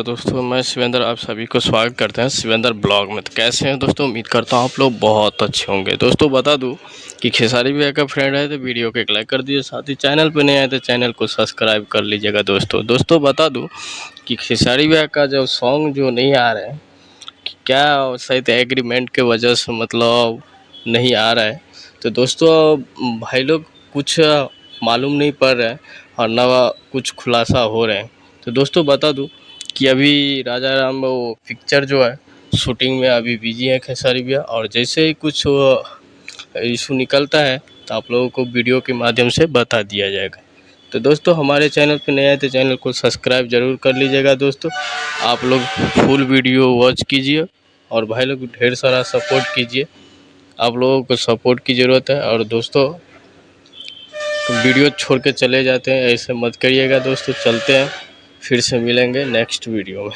नमस्कार दोस्तों, मैं शिवेंद्र आप सभी को स्वागत करते हैं शिवेंद्र ब्लॉग में। तो कैसे हैं दोस्तों? उम्मीद करता हूँ आप लोग बहुत अच्छे होंगे। दोस्तों बता दूं कि खेसारी भैया का फ्रेंड है तो वीडियो को एक लाइक कर दीजिए, साथ ही चैनल पर नहीं आए तो चैनल को सब्सक्राइब कर लीजिएगा। दोस्तों बता दूँ कि खेसारी भैया का जो सॉन्ग जो नहीं आ रहा है, क्या शायद एग्रीमेंट के वजह से मतलब नहीं आ रहा है। तो दोस्तों भाई लोग कुछ मालूम नहीं पड़ रहा है और नवा कुछ खुलासा हो रहे हैं। तो दोस्तों बता दूं कि अभी राजा राम वो पिक्चर जो है शूटिंग में अभी बिजी है खेसारी भैया, और जैसे ही कुछ इशू निकलता है तो आप लोगों को वीडियो के माध्यम से बता दिया जाएगा। तो दोस्तों हमारे चैनल पे नए आए तो चैनल को सब्सक्राइब जरूर कर लीजिएगा। दोस्तों आप लोग फुल वीडियो वॉच कीजिए और भाई लोग ढेर सारा सपोर्ट कीजिए, आप लोगों को सपोर्ट की ज़रूरत है। और दोस्तों वीडियो छोड़ के चले जाते हैं, ऐसे मत करिएगा दोस्तों। चलते हैं, फिर से मिलेंगे नेक्स्ट वीडियो में।